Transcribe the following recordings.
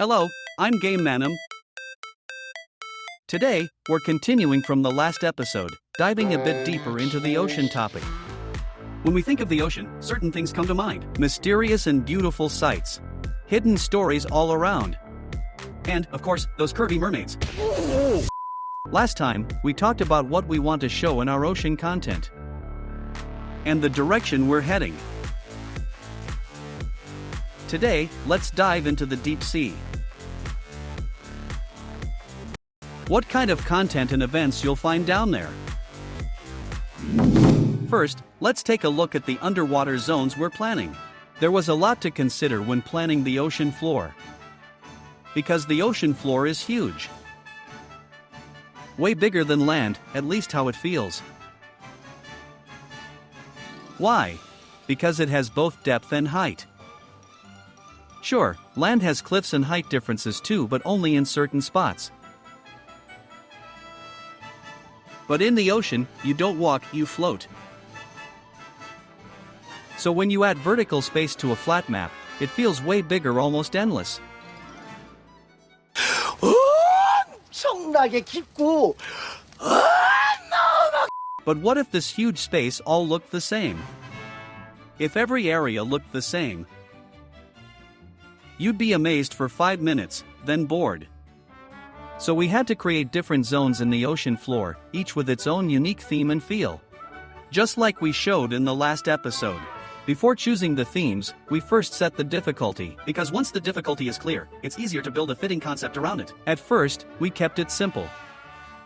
Hello, I'm Game Manum. Today, we're continuing from the last episode, diving a bit deeper into the ocean topic. When we think of the ocean, certain things come to mind: mysterious and beautiful sights, hidden stories all around, and, of course, those curvy mermaids. Last time, we talked about what we want to show in our ocean content, and the direction we're heading. Today, let's dive into the deep sea. What kind of content and events you'll find down there? First, let's take a look at the underwater zones we're planning. There was a lot to consider when planning the ocean floor, because the ocean floor is huge. Way bigger than land, at least how it feels. Why? Because it has both depth and height. Sure, land has cliffs and height differences too, but only in certain spots. But in the ocean, you don't walk, you float. So when you add vertical space to a flat map, it feels way bigger, almost endless. But what if this huge space all looked the same? If every area looked the same, you'd be amazed for 5 minutes, then bored. So we had to create different zones in the ocean floor, each with its own unique theme and feel. Just like we showed in the last episode. Before choosing the themes, we first set the difficulty, because once the difficulty is clear, it's easier to build a fitting concept around it. At first, we kept it simple.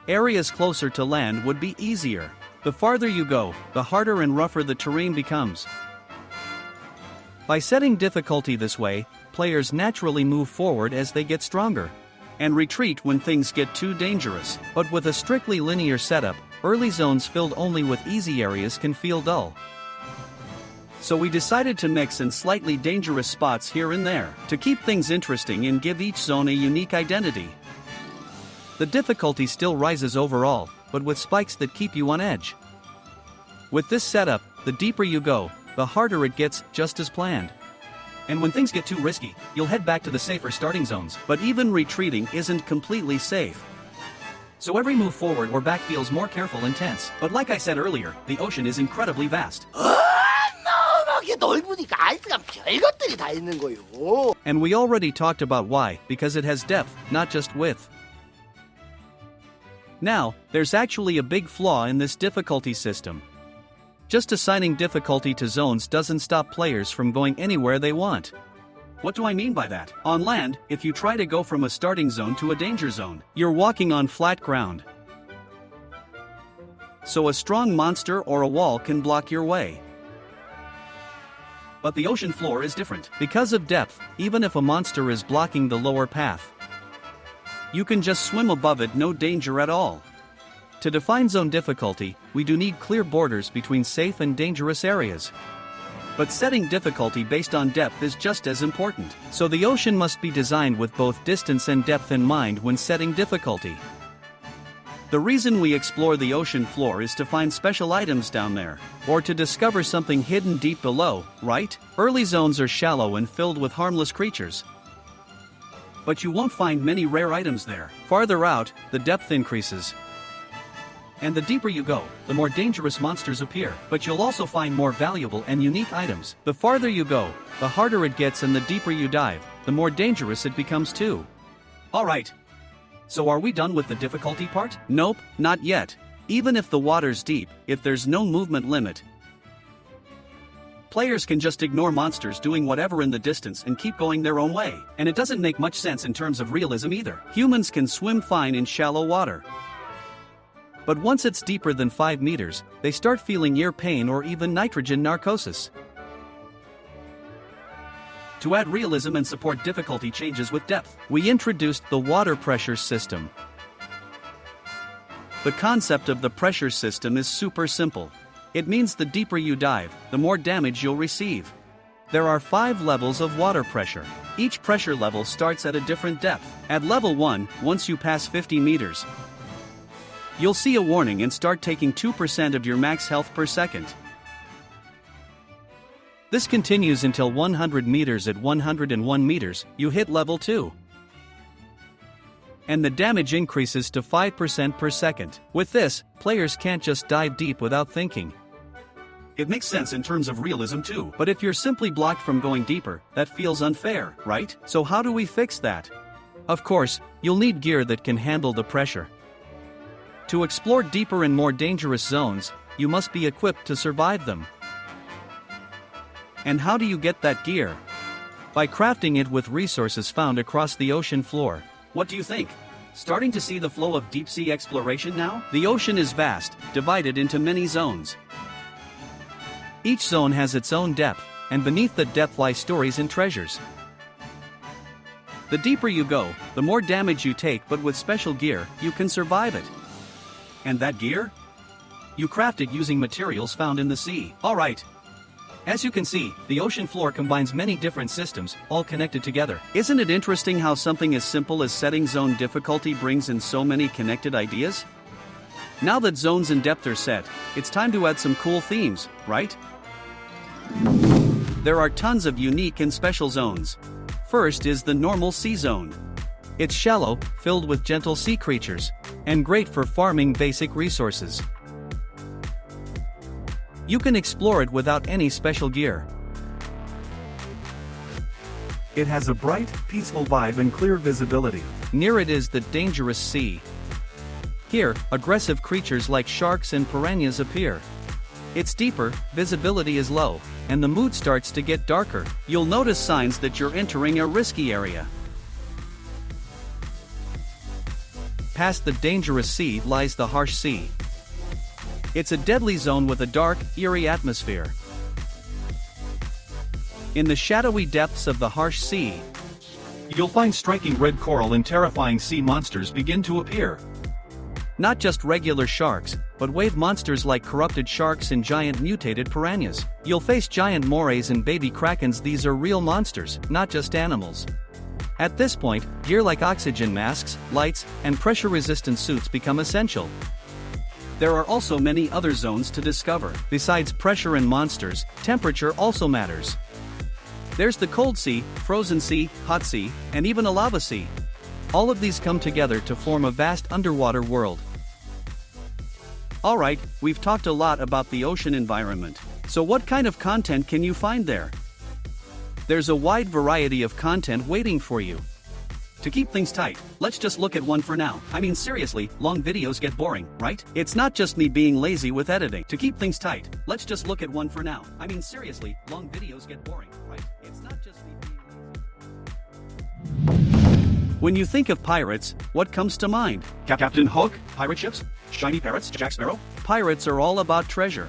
Areas closer to land would be easier. The farther you go, the harder and rougher the terrain becomes. By setting difficulty this way, players naturally move forward as they get stronger, and retreat when things get too dangerous. But with a strictly linear setup, early zones filled only with easy areas can feel dull. So we decided to mix in slightly dangerous spots here and there, to keep things interesting and give each zone a unique identity. The difficulty still rises overall, but with spikes that keep you on edge. With this setup, the deeper you go, the harder it gets, just as planned. And when things get too risky, you'll head back to the safer starting zones. But even retreating isn't completely safe. So every move forward or back feels more careful and tense. But like I said earlier, the ocean is incredibly vast. And we already talked about why, because it has depth, not just width. Now, there's actually a big flaw in this difficulty system. Just assigning difficulty to zones doesn't stop players from going anywhere they want. What do I mean by that? On land, if you try to go from a starting zone to a danger zone, you're walking on flat ground. So a strong monster or a wall can block your way. But the ocean floor is different. Because of depth, even if a monster is blocking the lower path, you can just swim above it, no danger at all. To define zone difficulty, we do need clear borders between safe and dangerous areas. But setting difficulty based on depth is just as important. So the ocean must be designed with both distance and depth in mind when setting difficulty. The reason we explore the ocean floor is to find special items down there, or to discover something hidden deep below, right? Early zones are shallow and filled with harmless creatures. But you won't find many rare items there. Farther out, the depth increases. And the deeper you go, the more dangerous monsters appear. But you'll also find more valuable and unique items. The farther you go, the harder it gets, and the deeper you dive, the more dangerous it becomes too. Alright. So are we done with the difficulty part? Nope, not yet. Even if the water's deep, if there's no movement limit, players can just ignore monsters doing whatever in the distance and keep going their own way. And it doesn't make much sense in terms of realism either. Humans can swim fine in shallow water. But once it's deeper than 5 meters, they start feeling ear pain or even nitrogen narcosis. To add realism and support difficulty changes with depth, we introduced the water pressure system. The concept of the pressure system is super simple. It means the deeper you dive, the more damage you'll receive. There are 5 levels of water pressure. Each pressure level starts at a different depth. At level 1, once you pass 50 meters, you'll see a warning and start taking 2% of your max health per second. This continues until 100 meters. At 101 meters, you hit level 2. and the damage increases to 5% per second. With this, players can't just dive deep without thinking. It makes sense in terms of realism too. But if you're simply blocked from going deeper, that feels unfair, right? So how do we fix that? Of course, you'll need gear that can handle the pressure. To explore deeper and more dangerous zones, you must be equipped to survive them. And how do you get that gear? By crafting it with resources found across the ocean floor. What do you think? Starting to see the flow of deep-sea exploration now? The ocean is vast, divided into many zones. Each zone has its own depth, and beneath the depth lie stories and treasures. The deeper you go, the more damage you take, but with special gear, you can survive it. And that gear? You craft it using materials found in the sea. Alright. As you can see, the ocean floor combines many different systems, all connected together. Isn't it interesting how something as simple as setting zone difficulty brings in so many connected ideas? Now that zones and depth are set, it's time to add some cool themes, right? There are tons of unique and special zones. First is the normal sea zone. It's shallow, filled with gentle sea creatures, and great for farming basic resources. You can explore it without any special gear. It has a bright, peaceful vibe and clear visibility. Near it is the dangerous sea. Here, aggressive creatures like sharks and piranhas appear. It's deeper, visibility is low, and the mood starts to get darker. You'll notice signs that you're entering a risky area. Past the dangerous sea lies the harsh sea. It's a deadly zone with a dark, eerie atmosphere. In the shadowy depths of the harsh sea, you'll find striking red coral and terrifying sea monsters begin to appear. Not just regular sharks, but wave monsters like corrupted sharks and giant mutated piranhas. You'll face giant morays and baby krakens. These are real monsters, not just animals. At this point, gear like oxygen masks, lights, and pressure-resistant suits become essential. There are also many other zones to discover. Besides pressure and monsters, temperature also matters. There's the cold sea, frozen sea, hot sea, and even a lava sea. All of these come together to form a vast underwater world. Alright, we've talked a lot about the ocean environment. So what kind of content can you find there? There's a wide variety of content waiting for you. To keep things tight, let's just look at one for now. I mean seriously, long videos get boring, right? It's not just me being lazy with editing. To keep things tight, let's just look at one for now. I mean seriously, long videos get boring, right? It's not just me being lazy. When you think of pirates, what comes to mind? Captain Hook, pirate ships, shiny parrots, Jack Sparrow. Pirates are all about treasure.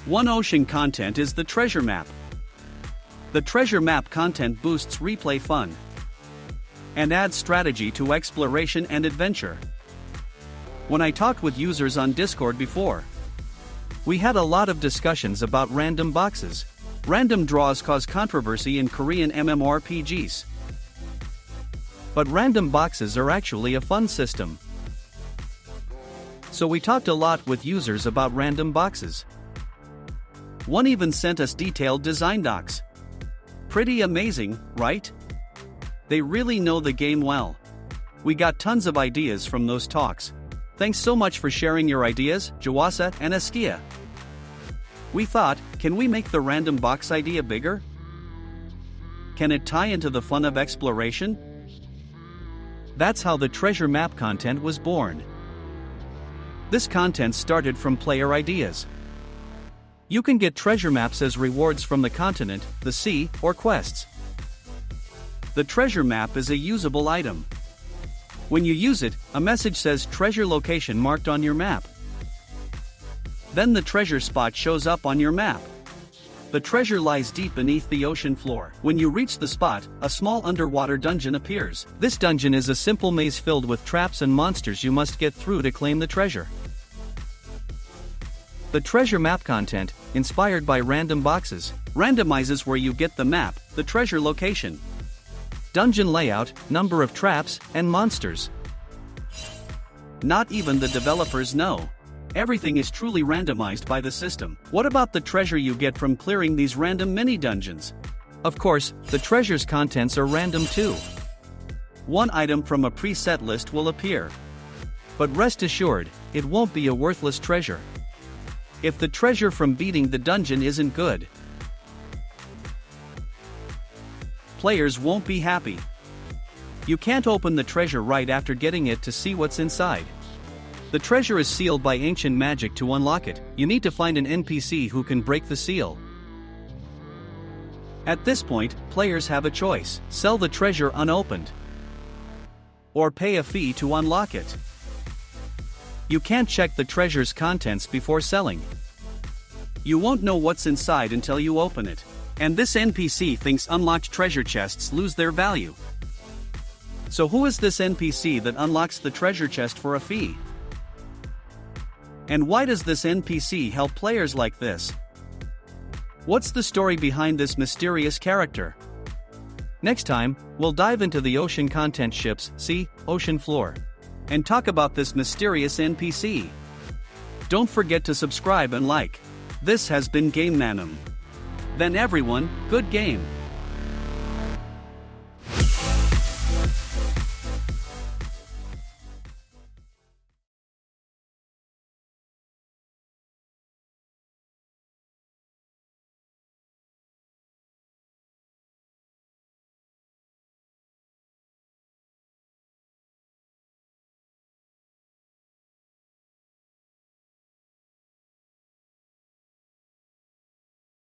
One ocean content is the treasure map. The treasure map content boosts replay fun and adds strategy to exploration and adventure. When I talked with users on Discord before, we had a lot of discussions about random boxes. Random draws cause controversy in Korean MMORPGs. But random boxes are actually a fun system. So we talked a lot with users about random boxes. One even sent us detailed design docs. Pretty amazing, right? They really know the game well. We got tons of ideas from those talks. Thanks so much for sharing your ideas, Jawasa and Askia. We thought, can we make the random box idea bigger? Can it tie into the fun of exploration? That's how the treasure map content was born. This content started from player ideas. You can get treasure maps as rewards from the continent, the sea, or quests. The treasure map is a usable item. When you use it, a message says treasure location marked on your map. Then the treasure spot shows up on your map. The treasure lies deep beneath the ocean floor. When you reach the spot, a small underwater dungeon appears. This dungeon is a simple maze filled with traps and monsters you must get through to claim the treasure. The treasure map content, inspired by random boxes, randomizes where you get the map, the treasure location, dungeon layout, number of traps, and monsters. Not even the developers know. Everything is truly randomized by the system. What about the treasure you get from clearing these random mini-dungeons? Of course, the treasure's contents are random too. one item from a preset list will appear. But rest assured, it won't be a worthless treasure. If the treasure from beating the dungeon isn't good, players won't be happy. You can't open the treasure right after getting it to see what's inside. The treasure is sealed by ancient magic. To unlock it, you need to find an NPC who can break the seal. At this point, players have a choice: sell the treasure unopened, or pay a fee to unlock it. You can't check the treasure's contents before selling. You won't know what's inside until you open it. And this NPC thinks unlocked treasure chests lose their value. So who is this NPC that unlocks the treasure chest for a fee? And why does this NPC help players like this? What's the story behind this mysterious character? Next time, we'll dive into the ocean content ships, sea, ocean floor, and talk about this mysterious NPC. Don't forget to subscribe and like. This has been Game Manum. Then everyone, good game.